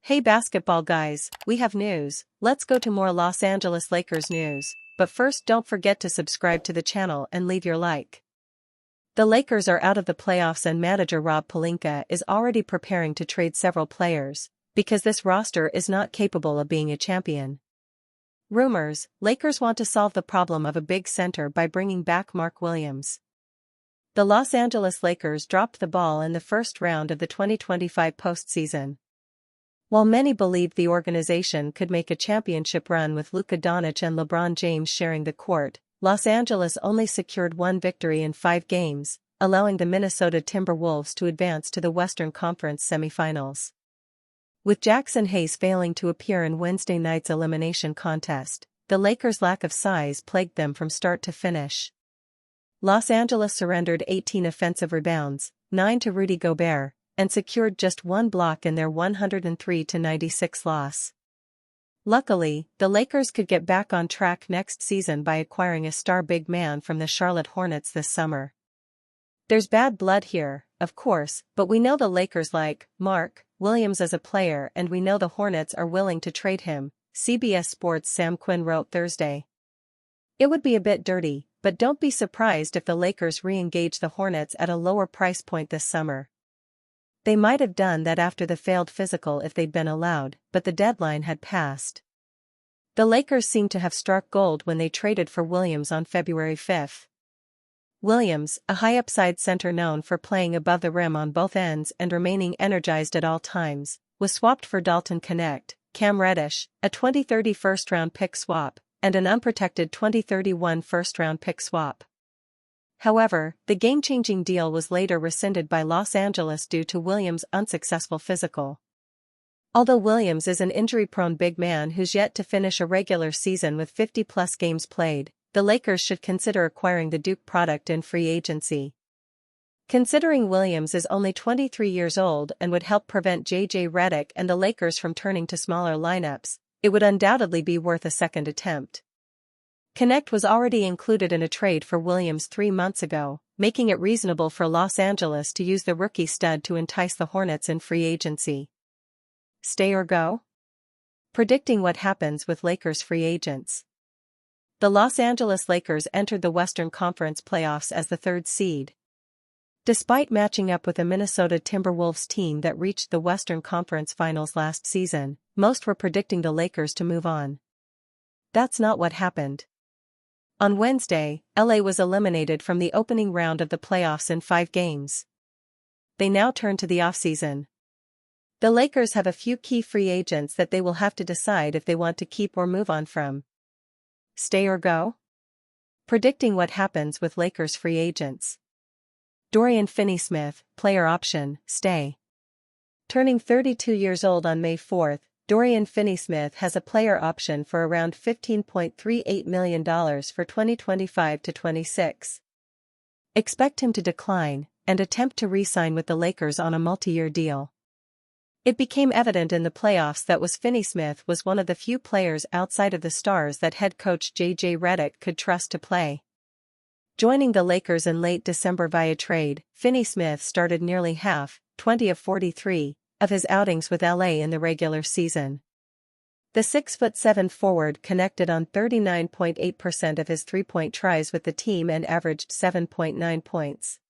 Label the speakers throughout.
Speaker 1: Hey basketball guys, we have news. Let's go to more Los Angeles Lakers news, but first don't forget to subscribe to the channel and leave your like. The Lakers are out of the playoffs and manager Rob Pelinka is already preparing to trade several players, because this roster is not capable of being a champion. Rumors: Lakers want to solve the problem of a big center by bringing back Mark Williams. The Los Angeles Lakers dropped the ball in the first round of the 2025 postseason. While many believed the organization could make a championship run with Luka Doncic and LeBron James sharing the court, Los Angeles only secured one victory in 5 games, allowing the Minnesota Timberwolves to advance to the Western Conference semifinals. With Jackson Hayes failing to appear in Wednesday night's elimination contest, the Lakers' lack of size plagued them from start to finish. Los Angeles surrendered 18 offensive rebounds, 9 to Rudy Gobert, and secured just 1 block in their 103-96 loss. Luckily, the Lakers could get back on track next season by acquiring a star big man from the Charlotte Hornets this summer. There's bad blood here, of course, but we know the Lakers like Mark Williams as a player and we know the Hornets are willing to trade him, CBS Sports' Sam Quinn wrote Thursday. It would be a bit dirty, but don't be surprised if the Lakers re-engage the Hornets at a lower price point this summer. They might have done that after the failed physical if they'd been allowed, but the deadline had passed. The Lakers seemed to have struck gold when they traded for Williams on February 5. Williams, a high-upside center known for playing above the rim on both ends and remaining energized at all times, was swapped for Dalton Knetch, Cam Reddish, a 2030 first-round pick swap, and an unprotected 2031 first-round pick swap. However, the game-changing deal was later rescinded by Los Angeles due to Williams' unsuccessful physical. Although Williams is an injury-prone big man who's yet to finish a regular season with 50-plus games played, the Lakers should consider acquiring the Duke product in free agency. Considering Williams is only 23 years old and would help prevent J.J. Redick and the Lakers from turning to smaller lineups, it would undoubtedly be worth a second attempt. Knetch was already included in a trade for Williams 3 months ago, making it reasonable for Los Angeles to use the rookie stud to entice the Hornets in free agency. Stay or go? Predicting what happens with Lakers free agents. The Los Angeles Lakers entered the Western Conference playoffs as the 3rd seed. Despite matching up with a Minnesota Timberwolves team that reached the Western Conference Finals last season, most were predicting the Lakers to move on. That's not what happened. On Wednesday, LA was eliminated from the opening round of the playoffs in 5 games. They now turn to the offseason. The Lakers have a few key free agents that they will have to decide if they want to keep or move on from. Stay or go? Predicting what happens with Lakers free agents. Dorian Finney-Smith, player option, stay. Turning 32 years old on May 4, Dorian Finney-Smith has a player option for around $15.38 million for 2025-26. Expect him to decline and attempt to re-sign with the Lakers on a multi-year deal. It became evident in the playoffs that Finney-Smith was one of the few players outside of the stars that head coach J.J. Redick could trust to play. Joining the Lakers in late December via trade, Finney-Smith started nearly half, 20 of 43, of his outings with LA in the regular season. The 6'7" forward connected on 39.8% of his three-point tries with the team and averaged 7.9 points.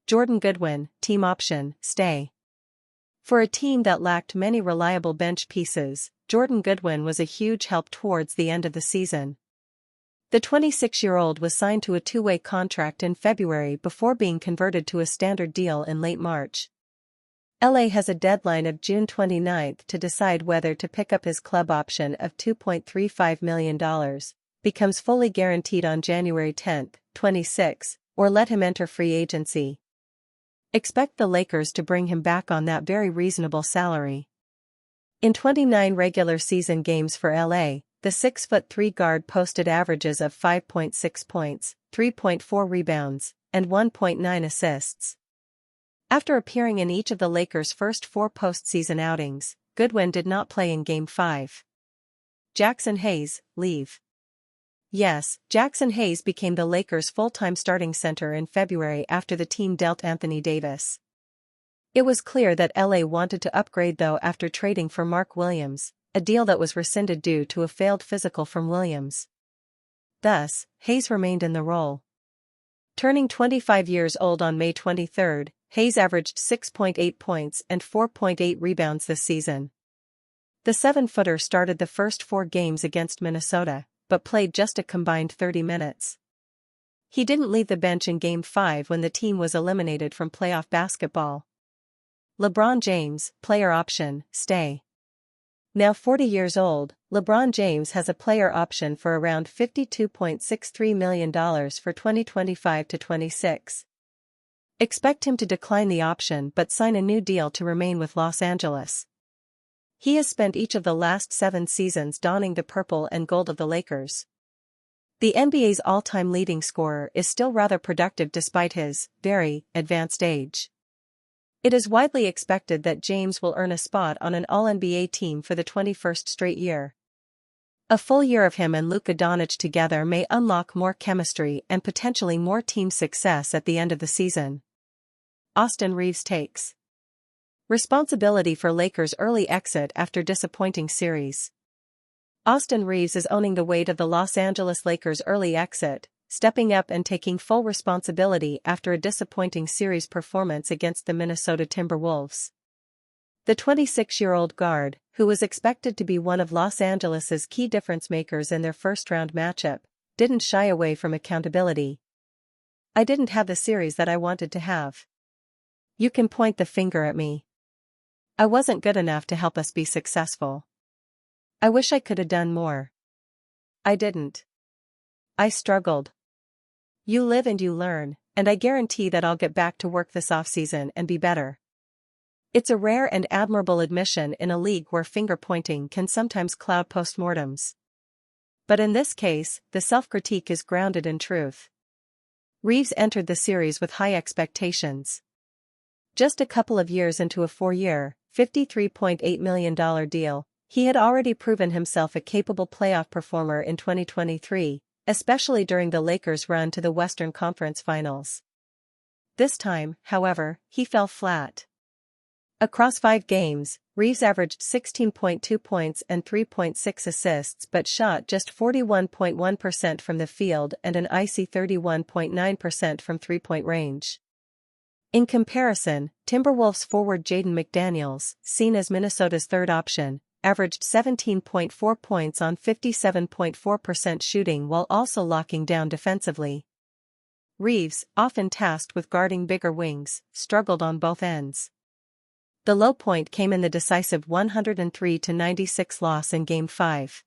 Speaker 1: Jordan Goodwin, team option, stay. For a team that lacked many reliable bench pieces, Jordan Goodwin was a huge help towards the end of the season. The 26-year-old was signed to a 2-way contract in February before being converted to a standard deal in late March. LA has a deadline of June 29 to decide whether to pick up his club option of $2.35 million, becomes fully guaranteed on January 10, 26, or let him enter free agency. Expect the Lakers to bring him back on that very reasonable salary. In 29 regular season games for LA, the 6'3" guard posted averages of 5.6 points, 3.4 rebounds, and 1.9 assists. After appearing in each of the Lakers' first 4 postseason outings, Goodwin did not play in Game 5. Jackson Hayes, leave. Yes, Jackson Hayes became the Lakers' full-time starting center in February after the team dealt Anthony Davis. It was clear that LA wanted to upgrade though after trading for Mark Williams, a deal that was rescinded due to a failed physical from Williams. Thus, Hayes remained in the role. Turning 25 years old on May 23, Hayes averaged 6.8 points and 4.8 rebounds this season. The 7-footer started the first 4 games against Minnesota, but played just a combined 30 minutes. He didn't leave the bench in Game 5 when the team was eliminated from playoff basketball. LeBron James, player option, stay. Now 40 years old, LeBron James has a player option for around $52.63 million for 2025-26. Expect him to decline the option but sign a new deal to remain with Los Angeles. He has spent each of the last 7 seasons donning the purple and gold of the Lakers. The NBA's all-time leading scorer is still rather productive despite his very advanced age. It is widely expected that James will earn a spot on an All-NBA team for the 21st straight year. A full year of him and Luka Doncic together may unlock more chemistry and potentially more team success at the end of the season. Austin Reaves takes responsibility for Lakers' early exit after disappointing series. Austin Reaves is owning the weight of the Los Angeles Lakers' early exit, stepping up and taking full responsibility after a disappointing series performance against the Minnesota Timberwolves. The 26-year-old guard, who was expected to be one of Los Angeles's key difference makers in their first-round matchup, didn't shy away from accountability. "I didn't have the series that I wanted to have. You can point the finger at me. I wasn't good enough to help us be successful. I wish I could have done more. I didn't. I struggled. You live and you learn, and I guarantee that I'll get back to work this offseason and be better." It's a rare and admirable admission in a league where finger-pointing can sometimes cloud postmortems. But in this case, the self-critique is grounded in truth. Reaves entered the series with high expectations. Just a couple of years into a 4-year, $53.8 million deal, he had already proven himself a capable playoff performer in 2023, especially during the Lakers' run to the Western Conference Finals. This time, however, he fell flat. Across 5 games, Reaves averaged 16.2 points and 3.6 assists but shot just 41.1% from the field and an icy 31.9% from three-point range. In comparison, Timberwolves forward Jaden McDaniels, seen as Minnesota's third option, averaged 17.4 points on 57.4% shooting while also locking down defensively. Reaves, often tasked with guarding bigger wings, struggled on both ends. The low point came in the decisive 103-96 loss in Game 5.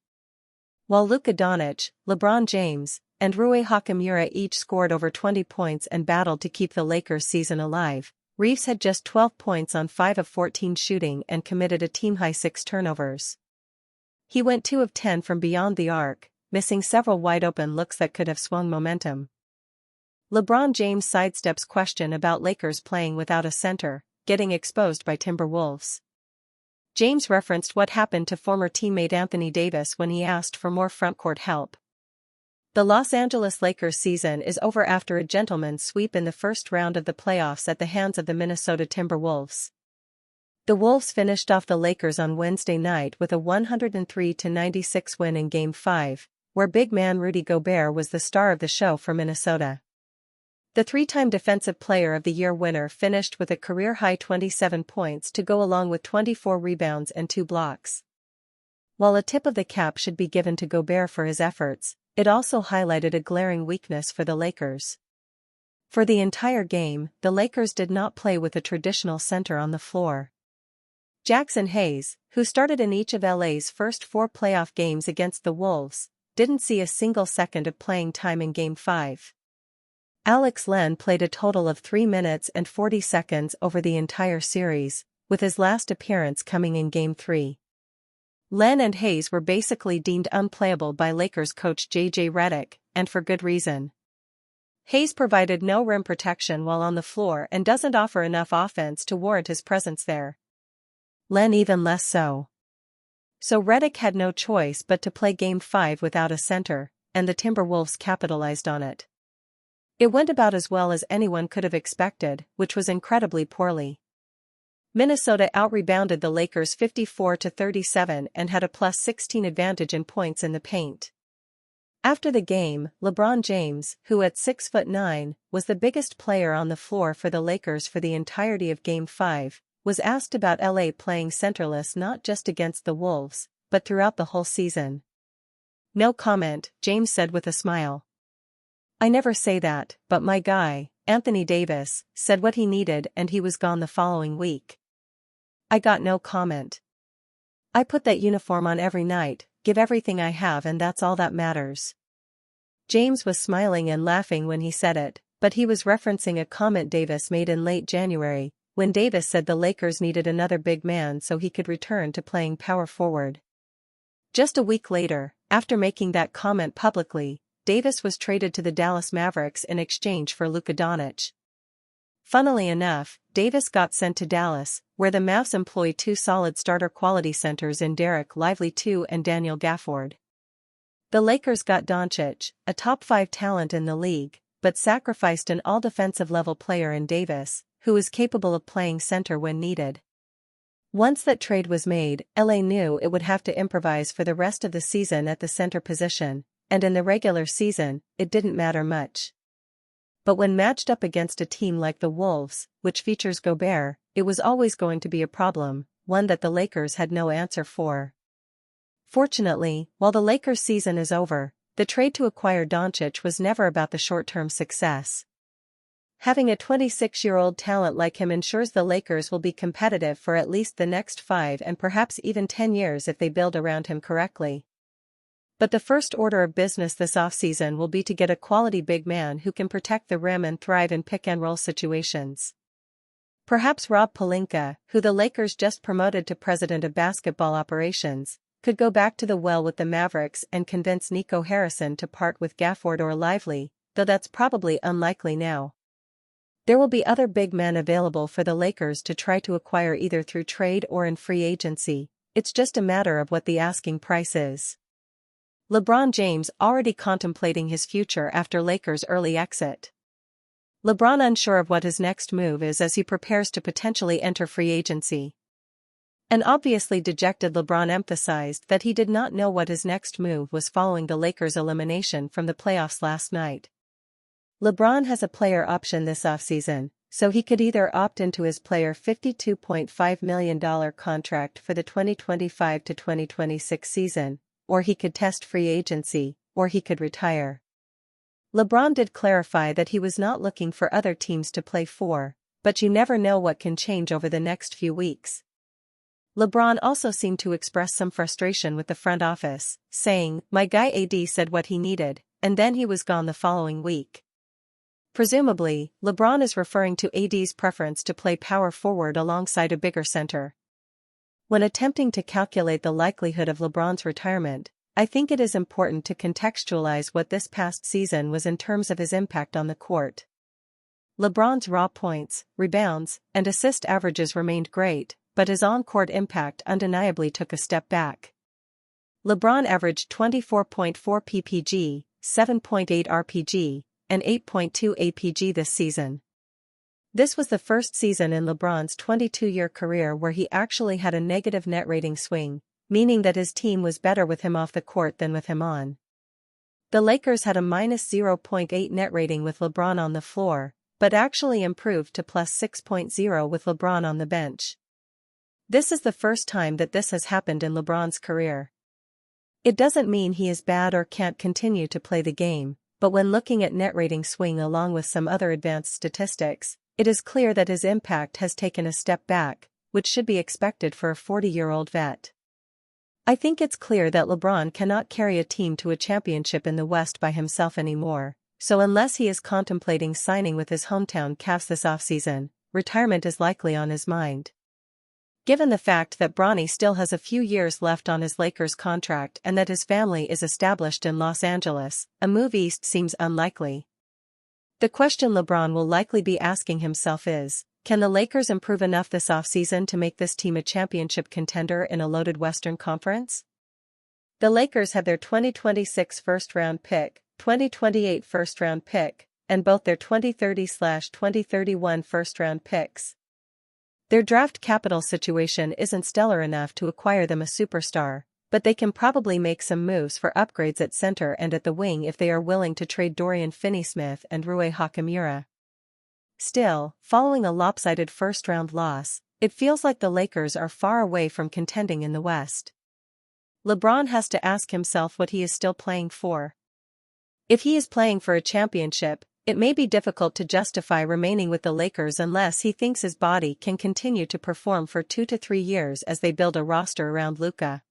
Speaker 1: While Luka Doncic, LeBron James, and Rui Hachimura each scored over 20 points and battled to keep the Lakers' season alive, Reaves had just 12 points on 5 of 14 shooting and committed a team-high 6 turnovers. He went 2 of 10 from beyond the arc, missing several wide-open looks that could have swung momentum. LeBron James sidesteps question about Lakers playing without a center, getting exposed by Timberwolves. James referenced what happened to former teammate Anthony Davis when he asked for more frontcourt help. The Los Angeles Lakers season is over after a gentleman's sweep in the first round of the playoffs at the hands of the Minnesota Timberwolves. The Wolves finished off the Lakers on Wednesday night with a 103-96 win in Game 5, where big man Rudy Gobert was the star of the show for Minnesota. The 3-time Defensive Player of the Year winner finished with a career-high 27 points to go along with 24 rebounds and 2 blocks. While a tip of the cap should be given to Gobert for his efforts, it also highlighted a glaring weakness for the Lakers. For the entire game, the Lakers did not play with a traditional center on the floor. Jackson Hayes, who started in each of LA's first 4 playoff games against the Wolves, didn't see a single second of playing time in Game 5. Alex Len played a total of 3 minutes and 40 seconds over the entire series, with his last appearance coming in Game 3. Len and Hayes were basically deemed unplayable by Lakers coach J.J. Redick, and for good reason. Hayes provided no rim protection while on the floor and doesn't offer enough offense to warrant his presence there. Len even less so. So Redick had no choice but to play Game 5 without a center, and the Timberwolves capitalized on it. It went about as well as anyone could have expected, which was incredibly poorly. Minnesota out-rebounded the Lakers 54-37 and had a +16 advantage in points in the paint. After the game, LeBron James, who at 6'9", was the biggest player on the floor for the Lakers for the entirety of Game 5, was asked about LA playing centerless not just against the Wolves, but throughout the whole season. "No comment," James said with a smile. "I never say that, but my guy, Anthony Davis, said what he needed and he was gone the following week. I got no comment. I put that uniform on every night, give everything I have, and that's all that matters." James was smiling and laughing when he said it, but he was referencing a comment Davis made in late January, when Davis said the Lakers needed another big man so he could return to playing power forward. Just a week later, after making that comment publicly, Davis was traded to the Dallas Mavericks in exchange for Luka Doncic. Funnily enough, Davis got sent to Dallas, where the Mavs employ two solid starter-quality centers in Derek Lively II and Daniel Gafford. The Lakers got Doncic, a top-5 talent in the league, but sacrificed an all-defensive-level player in Davis, who is capable of playing center when needed. Once that trade was made, LA knew it would have to improvise for the rest of the season at the center position, and in the regular season, it didn't matter much. But when matched up against a team like the Wolves, which features Gobert, it was always going to be a problem, one that the Lakers had no answer for. Fortunately, while the Lakers' season is over, the trade to acquire Doncic was never about the short-term success. Having a 26-year-old talent like him ensures the Lakers will be competitive for at least the next 5 and perhaps even 10 years if they build around him correctly. But the first order of business this offseason will be to get a quality big man who can protect the rim and thrive in pick-and-roll situations. Perhaps Rob Pelinka, who the Lakers just promoted to president of basketball operations, could go back to the well with the Mavericks and convince Nico Harrison to part with Gafford or Lively, though that's probably unlikely now. There will be other big men available for the Lakers to try to acquire either through trade or in free agency. It's just a matter of what the asking price is. LeBron James already contemplating his future after Lakers' early exit. LeBron unsure of what his next move is as he prepares to potentially enter free agency. An obviously dejected LeBron emphasized that he did not know what his next move was following the Lakers' elimination from the playoffs last night. LeBron has a player option this offseason, so he could either opt into his player $52.5 million contract for the 2025-2026 season, or he could test free agency, or he could retire. LeBron did clarify that he was not looking for other teams to play for, but you never know what can change over the next few weeks. LeBron also seemed to express some frustration with the front office, saying, "My guy AD said what he needed, and then he was gone the following week." Presumably, LeBron is referring to AD's preference to play power forward alongside a bigger center. When attempting to calculate the likelihood of LeBron's retirement, I think it is important to contextualize what this past season was in terms of his impact on the court. LeBron's raw points, rebounds, and assist averages remained great, but his on-court impact undeniably took a step back. LeBron averaged 24.4 ppg, 7.8 rpg, and 8.2 APG this season. This was the first season in LeBron's 22-year career where he actually had a negative net rating swing, meaning that his team was better with him off the court than with him on. The Lakers had a -0.8 net rating with LeBron on the floor, but actually improved to +6.0 with LeBron on the bench. This is the first time that this has happened in LeBron's career. It doesn't mean he is bad or can't continue to play the game, but when looking at net rating swing along with some other advanced statistics, it is clear that his impact has taken a step back, which should be expected for a 40-year-old vet. I think it's clear that LeBron cannot carry a team to a championship in the West by himself anymore, so unless he is contemplating signing with his hometown Cavs this offseason, retirement is likely on his mind. Given the fact that Bronny still has a few years left on his Lakers contract and that his family is established in Los Angeles, a move east seems unlikely. The question LeBron will likely be asking himself is, can the Lakers improve enough this offseason to make this team a championship contender in a loaded Western Conference? The Lakers have their 2026 first-round pick, 2028 first-round pick, and both their 2030/2031 first-round picks. Their draft capital situation isn't stellar enough to acquire them a superstar, but they can probably make some moves for upgrades at center and at the wing if they are willing to trade Dorian Finney-Smith and Rui Hachimura. Still, following a lopsided first-round loss, it feels like the Lakers are far away from contending in the West. LeBron has to ask himself what he is still playing for. If he is playing for a championship, it may be difficult to justify remaining with the Lakers unless he thinks his body can continue to perform for 2 to 3 years as they build a roster around Luka.